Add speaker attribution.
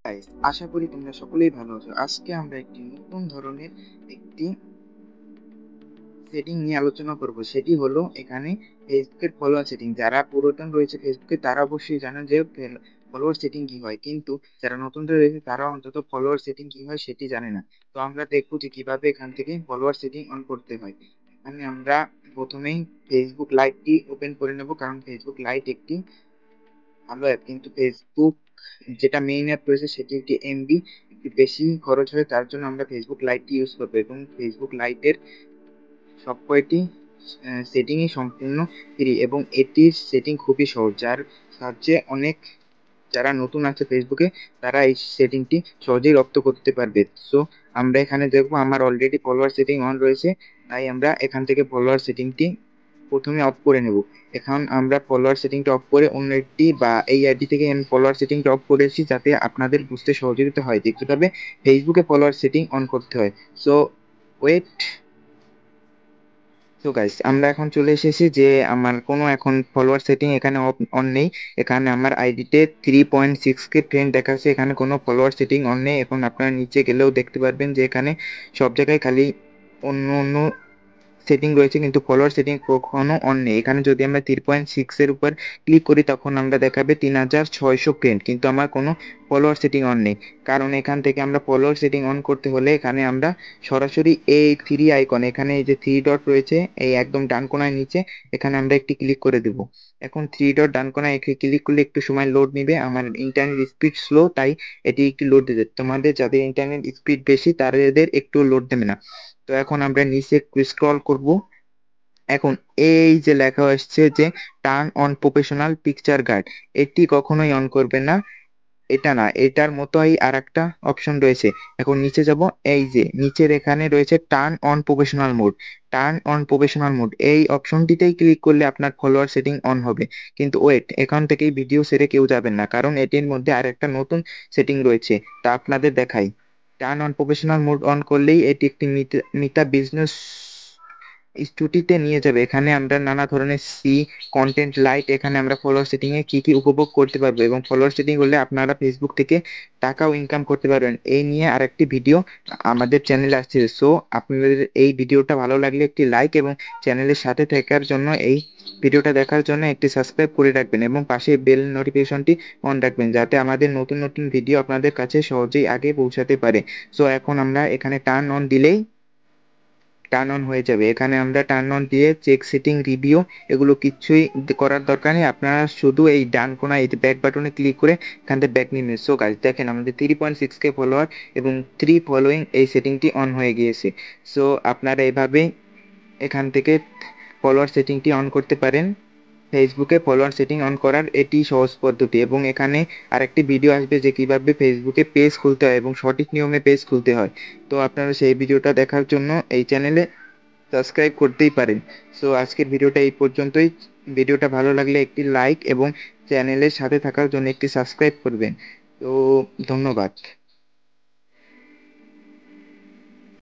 Speaker 1: Guys, আশা করি তোমরা সকলেই ভালো আছো। আজকে আমরা একটি নতুন ধরনের একটি সেটিং নিয়ে আলোচনা করব। সেটি হলো এখানে ফেসবুকের ফলোয়ার সেটিং। যারা পুরাতন রয়েছে ফেসবুকে তারা অবশ্যই জানে যে ফলোয়ার সেটিং কি হয়, কিন্তু যারা নতুন রয়েছে তারা অন্তত ফলোয়ার সেটিং কি হয় সেটি জানে না। তো আমরা দেখবো যে কিভাবে এখান থেকে ফলোয়ার সেটিং অন করতে হয়। এখানে আমরা প্রথমেই ফেসবুক লাইটটি ওপেন করে নেব, কারণ ফেসবুক লাইট একটি ভালো অ্যাপ, কিন্তু ফেসবুক যেটা মেইন অ্যাপ রয়েছে সেটি একটি এমবি একটু বেশি খরচ হয়, তার জন্য আমরা ফেসবুক লাইটটি ইউজ করবো। এবং ফেসবুক লাইটের সব কয়টি সেটিংই সম্পূর্ণ ফ্রি এবং এটির সেটিং খুবই সহজ, যার সাহায্যে অনেক যারা নতুন আছে ফেসবুকে তারা এই সেটিংটি সহজেই রপ্ত করতে পারবে। সো আমরা এখানে দেখবো আমার অলরেডি ফলোয়ার সেটিং অন রয়েছে, তাই আমরা এখান থেকে ফলোয়ার সেটিংটি প্রথমে অফ করে নেব। এখন আমরা ফলোয়ার সেটিংটা অফ করে অন্য একটি বা এই আইডি থেকে আমি ফলোয়ার সেটিংটা অফ করেছি, যাতে আপনাদের বুঝতে সহযোগিতা হয় যে কিভাবে ফেসবুকে ফলোয়ার সেটিং অন করতে হয়। So wait. তো গাইস, আমরা এখন চলে এসেছি যে আমার কোনো এখন ফলোয়ার সেটিং এখানে অন নেই। এখানে আমার আইডিতে 3.6K ফ্রেন্ড দেখাচ্ছে, এখানে কোনো ফলোয়ার সেটিং অন নেই। এখন আপনারা নিচে গেলেও দেখতে পারবেন যে এখানে সব জায়গায় খালি অন্য অন্য সেটিং রয়েছে, কিন্তু ফলোয়ার সেটিং কখনো অন নেই। এখানে যদি আমরা 3.6 এর উপর ক্লিক করি তখন আমরা দেখাবে 3600 ফ্রেন্ড, কিন্তু আমার কোনো ফলোয়ার সেটিং অন নেই। কারণ এখান থেকে আমরা ফলোয়ার সেটিং অন করতে হলে এখানে আমরা সরাসরি এই থ্রি আইকন, এখানে এই যে থ্রি ডট রয়েছে এই একদম ডান কোনায় নিচে, এখানে আমরা একটি ক্লিক করে দেব। এখন থ্রি ডট ডান কোনায় ক্লিক করলে একটু সময় লোড নিবে। আমার ইন্টারনেট স্পিড স্লো, তাই এটি একটু লোড দিবে। তোমাদের যাদের ইন্টারনেট স্পিড বেশি তাদের একটু লোড দেবে না। তো এখন আমরা নিচে স্ক্রল করব। এখন এই যে লেখা আসছে যে turn on professional picture guard, এটি কখনোই অন করবে না। এটা না, এটার মতোই আর একটা অপশন রয়েছে। এখন নিচে যাব, এই যে নিচের এখানে রয়েছে turn on professional mode. Turn on professional mode এই অপশনটিতেই ক্লিক করলে আপনার ফলোয়ার সেটিং অন হবে। কিন্তু ওয়েট, এখান থেকেই ভিডিও ছেড়ে কেউ যাবেন না, কারণ এটির মধ্যে আর একটা নতুন সেটিং রয়েছে, তা আপনাদের দেখাই। Turn on professional mode on করলেই এটি একটি মিতা বিজনেস স্টুডিওতে নিয়ে যাবে। এখানে আমরা নানা ধরনের কন্টেন্ট লাইট, এখানে আমরা ফলোয়ার সেটিং এ কি কি উপভোগ করতে পারবো এবং ফলোয়ার সেটিং করলে আপনারা ফেসবুক থেকে টাকাও ইনকাম করতে পারবেন, এই নিয়ে আরেকটি ভিডিও আমাদের চ্যানেলে আসছে। সো আপনাদের এই ভিডিওটা ভালো লাগলে একটি লাইক এবং চ্যানেলের সাথে থাকার জন্য এই ভিডিওটা দেখার জন্য একটি সাবস্ক্রাইব করে রাখবেন এবং পাশে বেল নোটিফিকেশনটি অন রাখবেন, যাতে আমাদের নতুন নতুন ভিডিও আপনাদের কাছে সহজেই আগে পৌঁছাতে পারে। সো এখন আমরা এখানে টার্ন অন দিলেই টার্ন অন হয়ে যাবে। এখানে আমরা টার্ন অন দিয়ে চেক সেটিং রিভিউ এগুলো কিচ্ছুই করার দরকার নেই। আপনারা শুধু এই ডান কোনায় এই ব্যাক বাটনে ক্লিক করে এখান থেকে ব্যাক নিয়ে নেবেন। সো গাইস, দেখেন আমাদের 3.6K ফলোয়ার এবং 3 ফলোইং এই সেটিংটি অন হয়ে গিয়েছে। সো আপনারা এভাবে এখান থেকে ফলোয়ার সেটিংটি অন করতে পারেন। ফেসবুকে ফলোয়ার সেটিং অন করার এটি সহজ পদ্ধতি। এবং এখানে আরেকটি ভিডিও আসবে যে কিভাবে ফেসবুকে পেজ খুলতে হয় এবং সঠিক নিয়মে পেজ খুলতে হয়। তো আপনারা সেই ভিডিওটা দেখার জন্য এই চ্যানেলে সাবস্ক্রাইব করতেই পারেন। সো আজকের ভিডিওটা এই পর্যন্তই। ভিডিওটা ভালো লাগলে একটি লাইক এবং চ্যানেলের সাথে থাকার জন্য একটি সাবস্ক্রাইব করবেন। তো ধন্যবাদ।